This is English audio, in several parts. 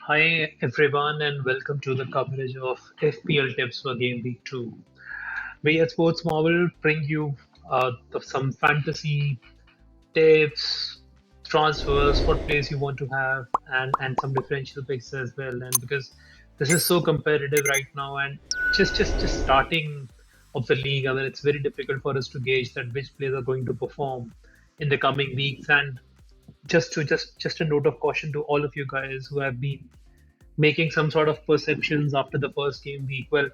Hi everyone and welcome to the coverage of FPL tips for Game Week 2. We at Sports Marvel bring you some fantasy tips, transfers, what players you want to have, and some differential picks as well. And because this is so competitive right now, and just starting of the league, I mean, it's very difficult for us to gauge that which players are going to perform in the coming weeks. And just a note of caution to all of you guys who have been making some sort of perceptions after the first game week. Well,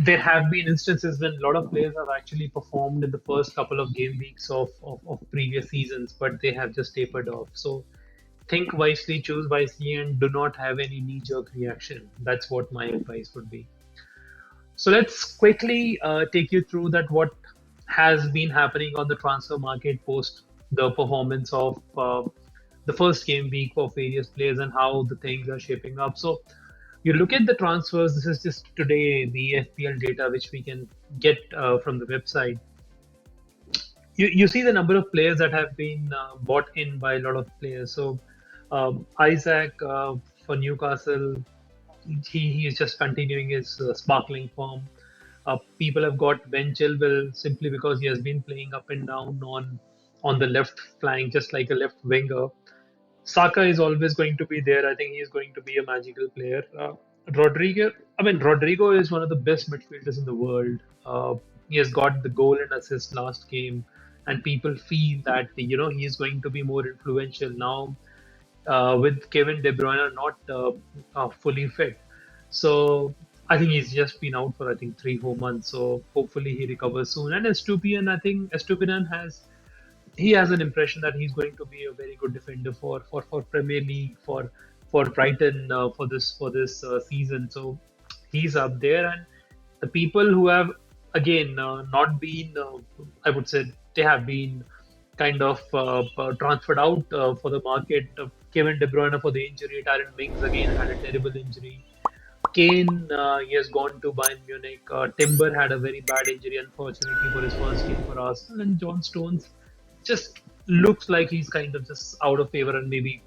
there have been instances when a lot of players have actually performed in the first couple of game weeks of previous seasons, but they have just tapered off. So think wisely, choose wisely, and do not have any knee jerk reaction. That's what my advice would be. So let's quickly take you through that what has been happening on the transfer market post the performance of the first game week for various players and how the things are shaping up. So you look at the transfers. This is just today the FPL data which we can get from the website. You see the number of players that have been bought in by a lot of players. So Isaac for Newcastle, he is just continuing his sparkling form. People have got Ben Chilwell simply because he has been playing up and down on the left flank, just like a left winger. Saka is always going to be there. I think he is going to be a magical player. Rodrigo is one of the best midfielders in the world. He has got the goal and assist last game, and people feel that he is going to be more influential now with Kevin De Bruyne not fully fit. So I think he's just been out for I think 3 4 months. So hopefully he recovers soon. And Estupian, I think Estupian has an impression that he's going to be a very good defender for Premier League for Brighton for this season. So he's up there, and the people who have again not been, I would say they have been kind of transferred out for the market. Kevin De Bruyne for the injury. Darren Mings again had a terrible injury. Kane, he has gone to Bayern Munich. Timber had a very bad injury, unfortunately, for his first game for Arsenal. And John Stones just looks like he's kind of just out of favor, and maybe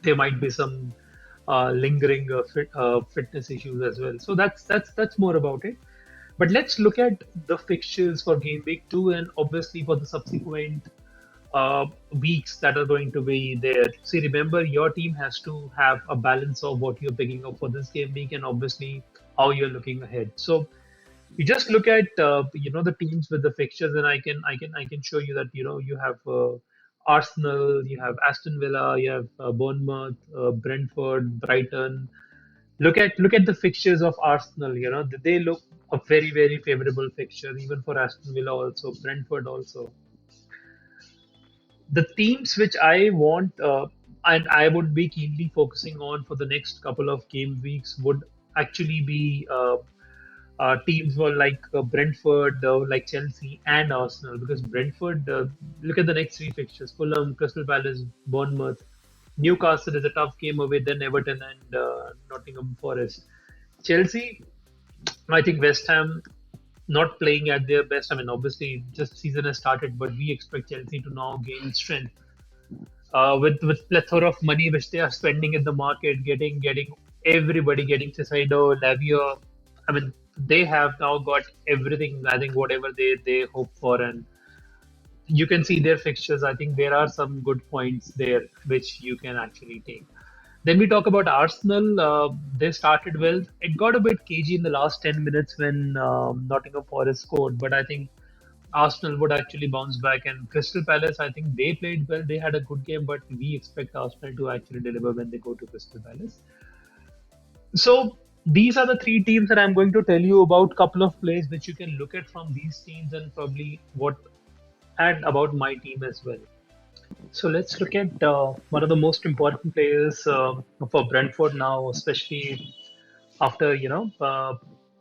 there might be some lingering fitness issues as well. So that's more about it. But let's look at the fixtures for Game Week 2 and obviously for the subsequent weeks that are going to be there. See, remember, your team has to have a balance of what you're picking up for this game week and obviously how you're looking ahead. So you just look at the teams with the fixtures, and I can show you that you have Arsenal, you have Aston Villa, you have Bournemouth, Brentford, Brighton. Look at the fixtures of Arsenal. They look a very favorable fixture even for Aston Villa also, Brentford also. The teams which I want and I would be keenly focusing on for the next couple of game weeks would actually be teams were like Brentford, like Chelsea and Arsenal, because Brentford, look at the next three fixtures: Fulham, Crystal Palace, Bournemouth. Newcastle is a tough game away, then Everton and Nottingham Forest. Chelsea, I think West Ham not playing at their best. I mean, obviously, just season has started, but we expect Chelsea to now gain strength with plethora of money which they are spending in the market, getting everybody getting Cicero, Lavia. I mean, they have now got everything. I think whatever they hope for, and you can see their fixtures. I think there are some good points there which you can actually take. Then we talk about Arsenal. They started well. It got a bit cagey in the last 10 minutes when Nottingham Forest scored, but I think Arsenal would actually bounce back. And Crystal Palace, I think they played well. They had a good game, but we expect Arsenal to actually deliver when they go to Crystal Palace. So these are the three teams that I'm going to tell you about. Couple of plays which you can look at from these teams and probably what and about my team as well. So let's look at one of the most important players for Brentford now, especially after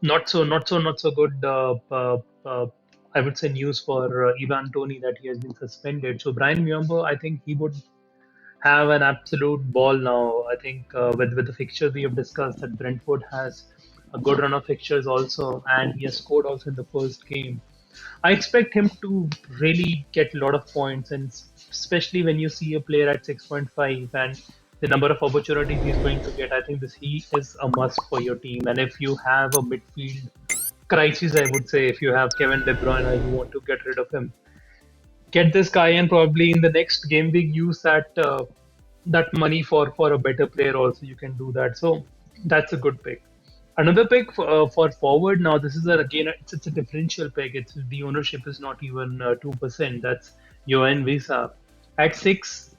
not so good. I would say news for Ivan Tony that he has been suspended. So Brian Miyombo, I think he would have an absolute ball now. I think with the fixtures we have discussed, that Brentford has a good run of fixtures also, and he has scored also in the first game. I expect him to really get a lot of points, and especially when you see a player at 6.5 and the number of opportunities he's going to get, I think this he is a must for your team. And if you have a midfield crisis, I would say if you have Kevin De Bruyne and you want to get rid of him, get this guy and probably in the next game week use that money for a better player. Also, you can do that. So that's a good pick. Another pick for forward now. This is again it's a differential pick. It's the ownership is not even 2%. That's Johan Visa at six.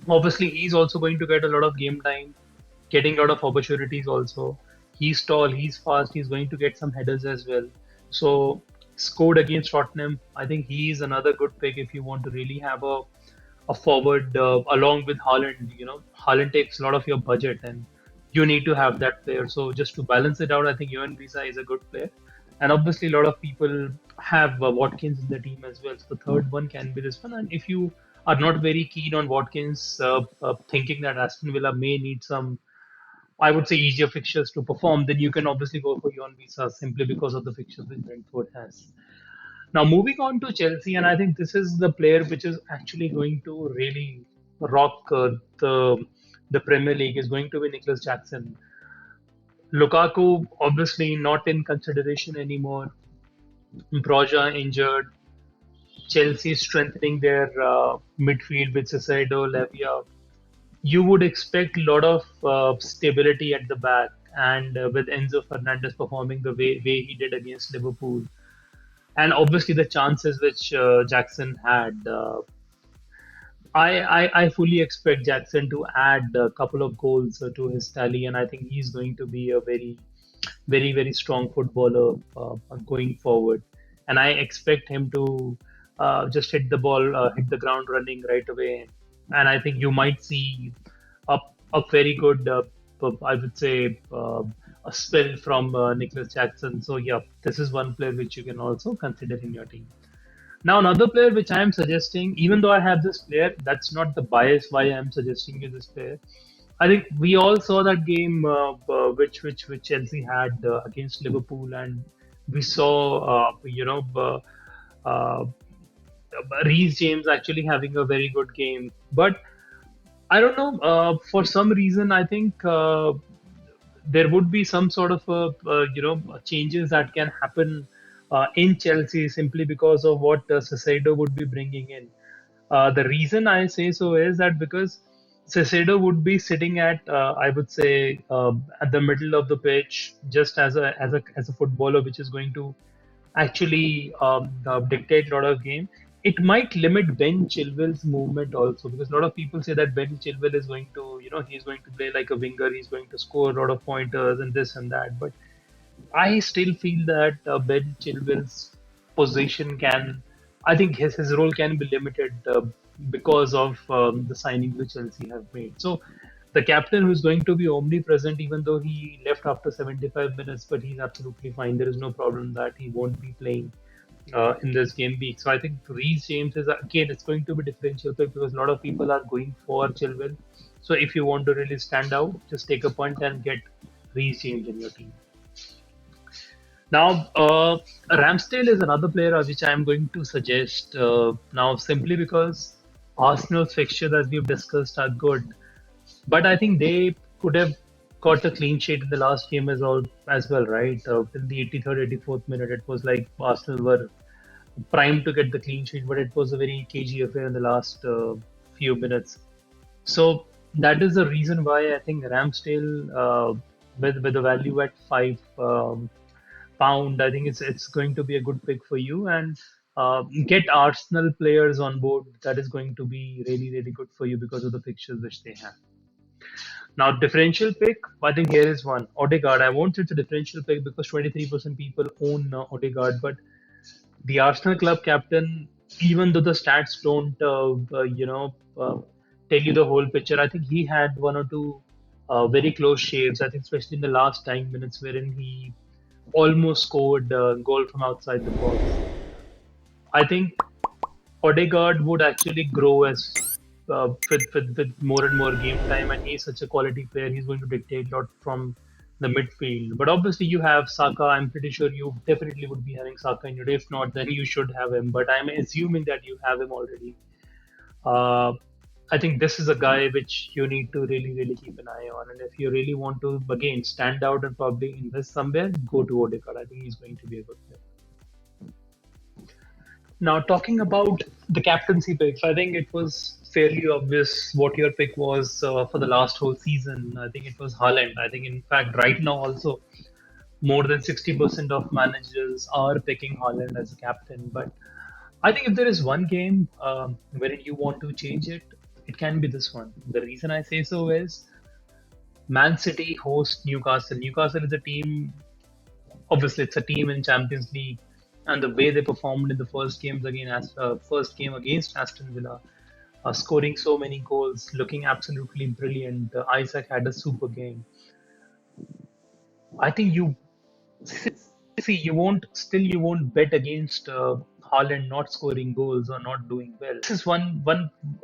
Obviously, he's also going to get a lot of game time, getting a lot of opportunities also. He's tall, he's fast, he's going to get some headers as well. So, scored against Tottenham, I think he is another good pick if you want to really have a forward along with Haaland. You know, Haaland takes a lot of your budget and you need to have that player. So, just to balance it out, I think Johan Visa is a good player. And obviously, a lot of people have Watkins in the team as well. So, the third one can be this one. And if you are not very keen on Watkins, thinking that Aston Villa may need some, I would say, easier fixtures to perform, then you can obviously go for Jon Visa simply because of the fixtures that Brentford has. Now, moving on to Chelsea, and I think this is the player which is actually going to really rock the Premier League is going to be Nicholas Jackson. Lukaku, obviously not in consideration anymore. Broja injured. Chelsea strengthening their midfield with Caicedo, Levia. You would expect a lot of stability at the back, and with Enzo Fernandez performing the way he did against Liverpool, and obviously the chances which Jackson had, I fully expect Jackson to add a couple of goals to his tally, and I think he's going to be a very strong footballer going forward. And I expect him to just hit the ball, hit the ground running right away. And I think you might see a, a very good, I would say, a spell from Nicholas Jackson. So, yeah, this is one player which you can also consider in your team. Now, another player which I am suggesting, even though I have this player, that's not the bias why I am suggesting you this player. I think we all saw that game which Chelsea had against Liverpool, and we saw Reece James actually having a very good game. But I don't know, for some reason I think there would be some sort of changes that can happen in Chelsea simply because of what Caicedo would be bringing in. The reason I say so is that because Caicedo would be sitting at, I would say, at the middle of the pitch, just as a footballer, which is going to actually dictate a lot of game. It might limit Ben Chilwell's movement also, because a lot of people say that Ben Chilwell is going to, he's going to play like a winger, he's going to score a lot of pointers and this and that. But I still feel that Ben Chilwell's position can, I think his role can be limited because of the signings which Chelsea have made. So the captain who's going to be omnipresent, even though he left after 75 minutes, but he's absolutely fine. There is no problem that he won't be playing in this game week. So I think Reece James is again, it's going to be differential pick because a lot of people are going for Chilwell. So if you want to really stand out, just take a punt and get Reece James in your team. Now, Ramsdale is another player which I am going to suggest now simply because Arsenal's fixtures, as we've discussed, are good. But I think they could have got a clean sheet in the last game as well, right? In the 83rd, 84th minute, it was like Arsenal were primed to get the clean sheet, but it was a very cagey affair in the last few minutes. So that is the reason why I think Ramsdale, with a value at £5, I think it's going to be a good pick for you and. Get Arsenal players on board. That is going to be really good for you because of the fixtures which they have. Now, differential pick, I think here is one. Odegaard. I won't say it's a differential pick because 23% people own Odegaard, but the Arsenal club captain, even though the stats don't, tell you the whole picture, I think he had one or two very close shaves. I think especially in the last 9 minutes, wherein he almost scored a goal from outside the box. I think Odegaard would actually grow as with more and more game time, and he's such a quality player. He's going to dictate a lot from the midfield. But obviously, you have Saka. I'm pretty sure you definitely would be having Saka in your. If not, then you should have him. But I'm assuming that you have him already. Uh, I think this is a guy which you need to really, really keep an eye on. And if you really want to, again, stand out and probably invest somewhere, go to Odegaard. I think he's going to be a good player. Now, talking about the captaincy picks, I think it was fairly obvious what your pick was for the last whole season. I think it was Haaland. I think, in fact, right now also, more than 60% of managers are picking Haaland as a captain. But I think if there is one game wherein you want to change it, it can be this one. The reason I say so is Man City host Newcastle. Newcastle is a team, obviously, it's a team in Champions League, and the way they performed in the first game against Aston Villa, scoring so many goals, looking absolutely brilliant. Isaac had a super game. I think you see, you won't bet against Haaland not scoring goals or not doing well. This is one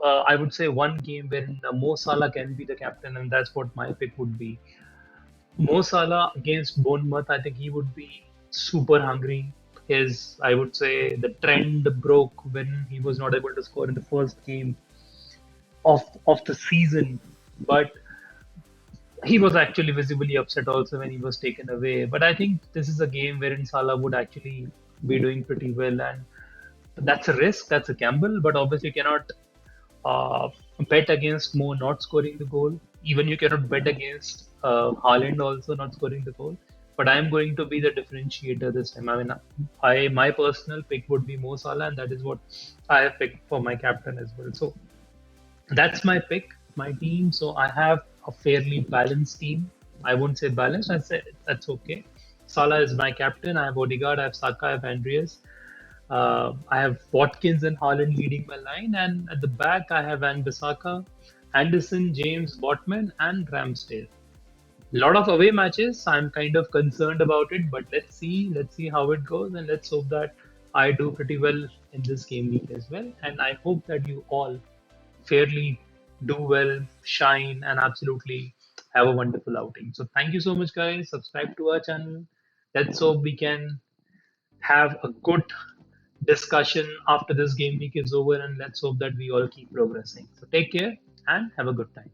I would say one game wherein Mo Salah can be the captain, and that's what my pick would be. Mo Salah against Bournemouth, I think he would be super hungry. I would say, the trend broke when he was not able to score in the first game of the season, but he was actually visibly upset also when he was taken away. But I think this is a game wherein Salah would actually be doing pretty well, and that's a risk, that's a gamble. But obviously, you cannot uh, bet against Mo not scoring the goal. Even you cannot bet against Haaland also not scoring the goal. But I'm going to be the differentiator this time. I mean, I my personal pick would be Mo Salah, and that is what I have picked for my captain as well. So that's my pick, my team. So I have a fairly balanced team. I won't say balanced. I say that's okay. Salah is my captain. I have Odegaard. I have Saka. I have Andreas. I have Watkins and Haaland leading my line, and at the back I have Van Bissaka, Anderson, James, Botman, and Ramsdale. A lot of away matches. I'm kind of concerned about it, but let's see. Let's see how it goes, and let's hope that I do pretty well in this game week as well. And I hope that you all fairly do well, shine, and absolutely have a wonderful outing. So thank you so much, guys. Subscribe to our channel. Let's hope we can have a good discussion after this game week is over, and let's hope that we all keep progressing. So take care and have a good time.